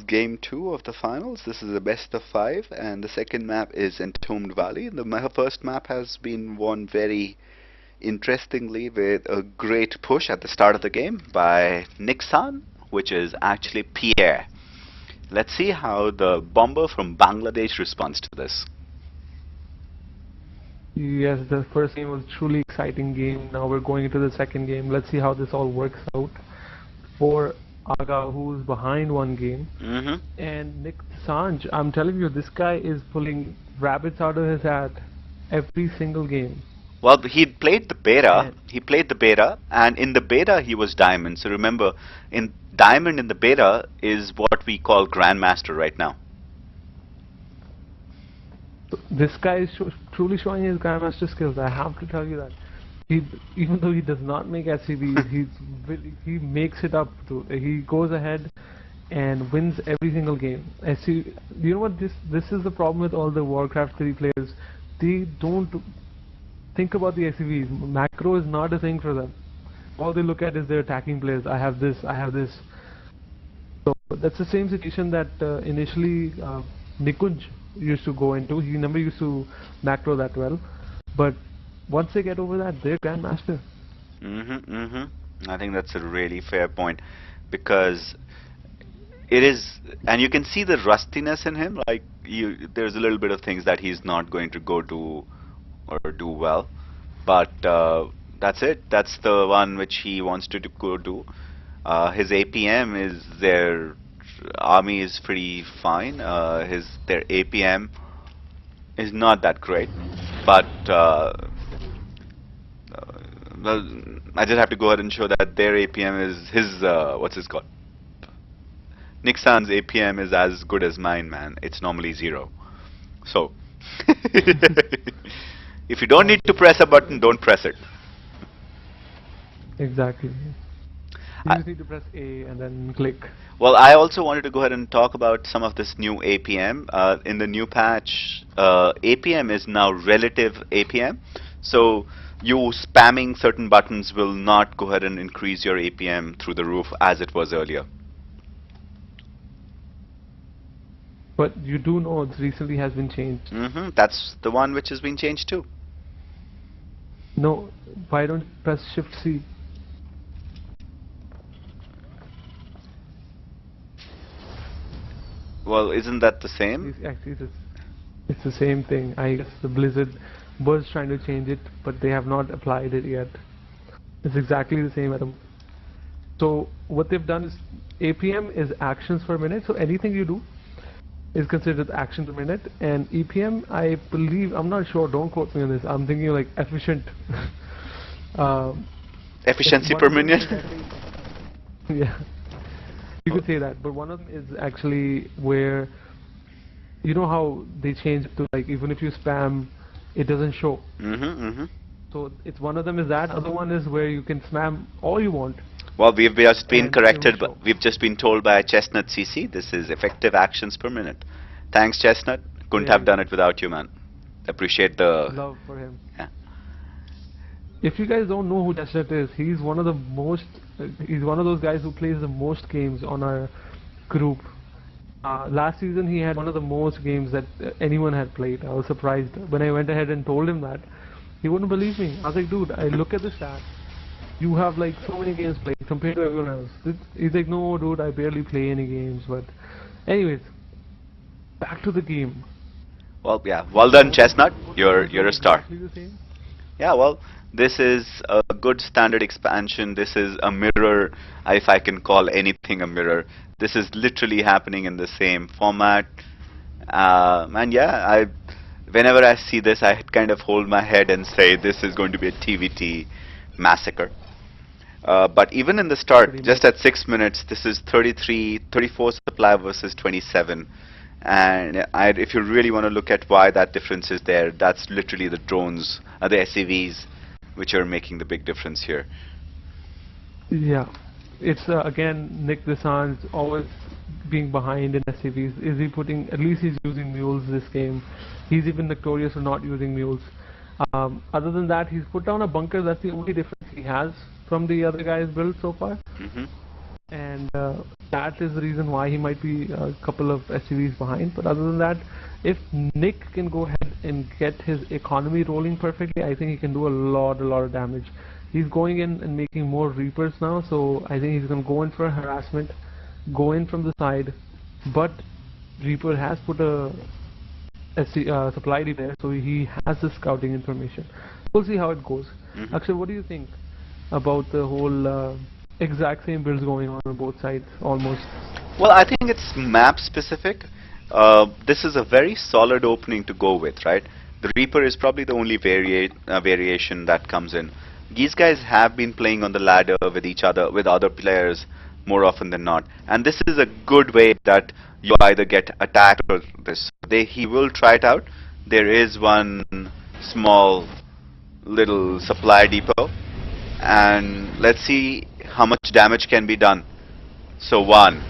game 2 of the finals. This is a best of 5, and the second map is Entombed Valley. The first map has been won very interestingly with a great push at the start of the game by Nikdesann, which is actually Pierre. Let's see how the bomber from Bangladesh responds to this. Yes, the first game was a truly exciting game. Now we're going into the second game. Let's see how this all works out for Aga, who's behind one game. And Nikdesann, I'm telling you, this guy is pulling rabbits out of his hat every single game. Well, he played the beta. He played the beta, and in the beta he was diamond. So remember, in diamond in the beta is what we call grandmaster right now. This guy is truly showing his grandmaster skills. I have to tell you that. Even though he does not make SCVs, he makes it up. He goes ahead and wins every single game. You know what? This is the problem with all the Warcraft 3 players. They don't think about the SCVs. Macro is not a thing for them. All they look at is their attacking players. I have this, I have this. So that's the same situation that initially Nikunj used to go into. He never used to macro that well, but once they get over that, they're grandmaster. I think that's a really fair point, because it is, and you can see the rustiness in him. Like there's a little bit of things that he's not going to go to or do well, but that's it. That's the one which he wants to go do. His APM is their army is pretty fine. Their APM is not that great, but well, I just have to go ahead and show that their APM is his what's his called? Nikdesann's APM is as good as mine, man. It's normally 0. So if you don't need to press a button, don't press it. Exactly. You just need to press A and then click. Well, I also wanted to go ahead and talk about some of this new APM. In the new patch, APM is now relative APM. So you spamming certain buttons will not go ahead and increase your APM through the roof as it was earlier. But you do know it recently has been changed. That's the one which has been changed too. No, why don't you press Shift C? Well, isn't that the same? Actually, it's the same thing. I guess the Blizzard was trying to change it, but they have not applied it yet. It's exactly the same item. So what they've done is APM is actions per minute. So anything you do is considered action per minute, and EPM, I believe, I'm not sure, don't quote me on this, I'm thinking like efficient. Efficiency per minute? Yeah, you could say that, but one of them is actually where, you know how they change it to like, even if you spam, it doesn't show. So it's one of them is that, other one is where you can spam all you want. Well, we've just been corrected, but we've just been told by Chestnut CC, this is effective actions per minute. Thanks, Chestnut. Couldn't have done it without you, man. Appreciate the love for him. Yeah. If you guys don't know who Chestnut is, he's one of the most, he's one of those guys who plays the most games on our group. Last season he had one of the most games that anyone had played. I was surprised when I went ahead and told him that. He wouldn't believe me. I was like, dude, I look at the stats. You have like so many games played compared to everyone else. He's like, no, dude, I barely play any games. But anyways, back to the game. Well, yeah, well done, Chestnut. You're a star. Yeah, well, this is a good standard expansion. This is a mirror, if I can call anything a mirror. This is literally happening in the same format. And yeah, whenever I see this, I kind of hold my head and say this is going to be a TVT massacre. But even in the start, just at 6 minutes, this is 34 supply versus 27. And if you really want to look at why that difference is there, that's literally the drones, the SCVs, which are making the big difference here. Yeah, it's again, Nikdesann's always being behind in SCVs. Is he putting, at least he's using mules this game. He's even notorious for not using mules. Other than that, he's put down a bunker. That's the only difference he has from the other guy's build so far. and that is the reason why he might be a couple of SUVs behind. But other than that, if Nick can go ahead and get his economy rolling perfectly, I think he can do a lot of damage. He's going in and making more Reapers now, so I think he's going to go in for harassment, go in from the side, but Reaper has put a supply depot there, so he has the scouting information. We'll see how it goes. Akshay, what do you think about the whole exact same builds going on both sides almost? Well, I think it's map specific. This is a very solid opening to go with, right? The Reaper is probably the only variation that comes in. These guys have been playing on the ladder with each other, with other players, more often than not. And this is a good way that you either get attacked or this. He will try it out. There is one small little supply depot. And let's see how much damage can be done. So 1,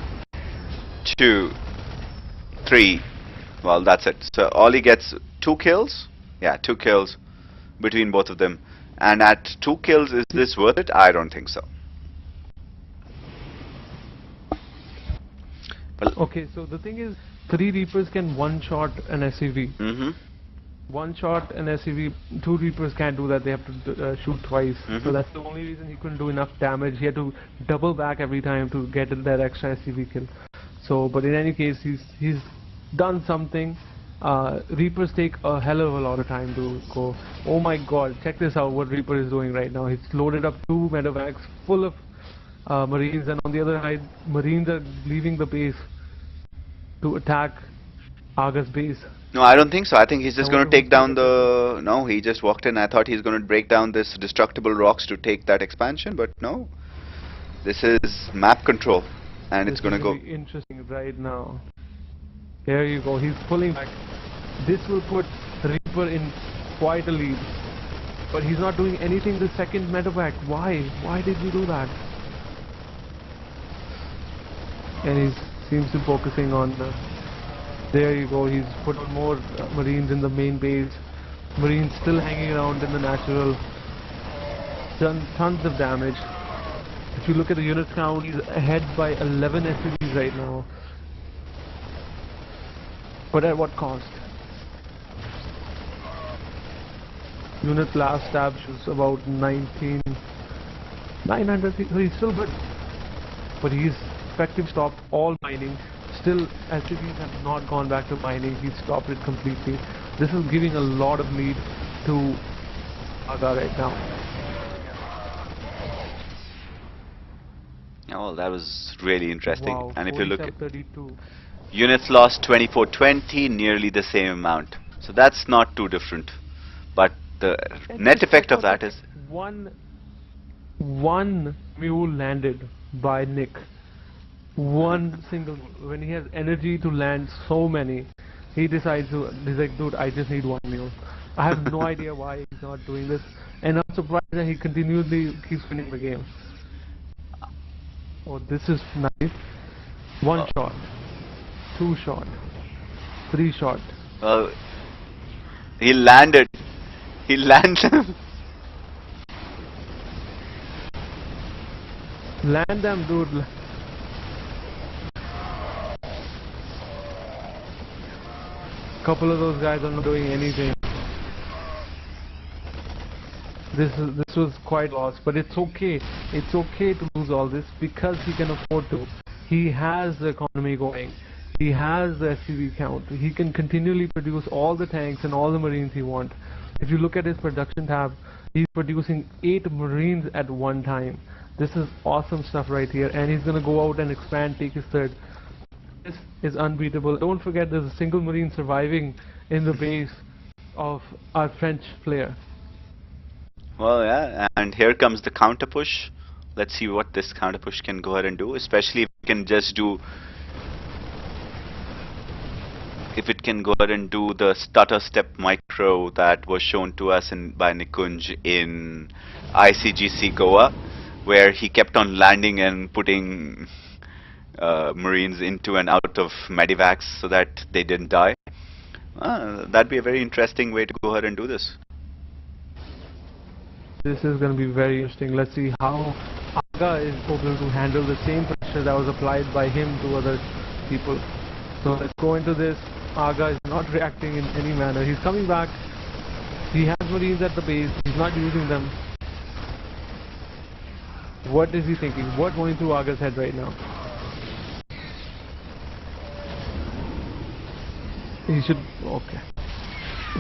2, 3. Well, that's it. So all he gets 2 kills. Yeah, 2 kills between both of them. And at 2 kills, is this worth it? I don't think so. Well, okay, so the thing is, 3 Reapers can one-shot an SUV. One-shot an SUV, 2 Reapers can't do that. They have to shoot twice. So that's the only reason he couldn't do enough damage. He had to double back every time to get that extra SUV kill. So, but in any case, he's done something. Reapers take a hell of a lot of time to go. Oh my god, check this out what Reaper is doing right now. He's loaded up 2 medevacs full of Marines, and on the other side, Marines are leaving the base to attack Aga's base. No, I don't think so. I think he's just going to take down the... No, he just walked in. I thought he's going to break down this destructible rocks to take that expansion, but no. This is map control, and it's going to go... Interesting right now. There you go, he's pulling back. This will put Reaper in quite a lead. But he's not doing anything the second medevac. Why? Why did you do that? And he seems to be focusing on the... There you go, he's put on more Marines in the main base. Marines still hanging around in the natural. Done tons of damage. If you look at the unit count, he's ahead by 11 SUVs right now. But at what cost? Unit last stab was about 900, so he's still good. But he's effective stopped all mining. Still, SCVs have not gone back to mining. He's stopped it completely. This is giving a lot of lead to Aga right now. Oh, that was really interesting. Wow, and if you look at 32. units lost 2420, nearly the same amount. So that's not too different. But the net effect of that is one mule landed by Nick. One single, when he has energy to land so many, he's like, dude, I just need 1 mule. I have no idea why he's not doing this, and I'm surprised that he continually keeps winning the game. Oh, this is nice. 1 shot, 2 shot, 3 shot. He landed. He landed. Land them, dude. Couple of those guys are not doing anything. This was quite lost, but it's okay. It's okay to lose all this because he can afford to. He has the economy going. He has the SCV count. He can continually produce all the tanks and all the Marines he wants. If you look at his production tab, he's producing 8 Marines at one time. This is awesome stuff right here, and he's gonna go out and expand, take his third. This is unbeatable. Don't forget there's a single Marine surviving in the base of our French player. Well, yeah, and here comes the counter push. Let's see what this counter push can go ahead and do, especially if it can just do... If it can go ahead and do the stutter step micro that was shown to us by Nikunj in ICGC Goa, where he kept on landing and putting Marines into and out of medivacs so that they didn't die. That'd be a very interesting way to go ahead and do this. This is going to be very interesting. Let's see how Aga is able to handle the same pressure that was applied by him to other people. So let's go into this. Aga is not reacting in any manner. He's coming back. He has Marines at the base. He's not using them. What is he thinking? What's going through Aga's head right now? He should... Okay.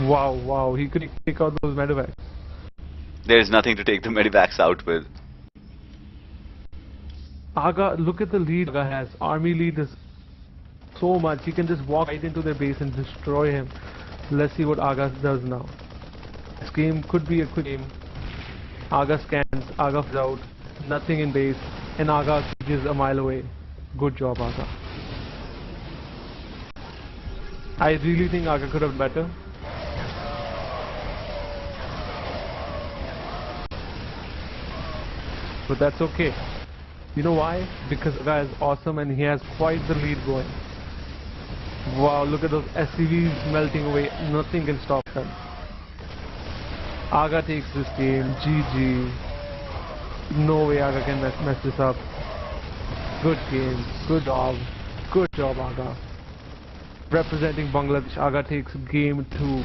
Wow. He could take out those medevacs. There is nothing to take the medivacs out with. Aga, look at the lead Aga has. Army lead is so much. He can just walk right into their base and destroy him. Let's see what Aga does now. This game could be a quick game. Aga scans, Aga is out, nothing in base, and Aga is a mile away. Good job, Aga. I really think Aga could have done better. But that's okay. You know why? Because Aga is awesome and he has quite the lead going. Wow, look at those SCVs melting away. Nothing can stop them. Aga takes this game. GG. No way Aga can mess this up. Good game. Good job. Good job, Aga. Representing Bangladesh, Aga takes game 2.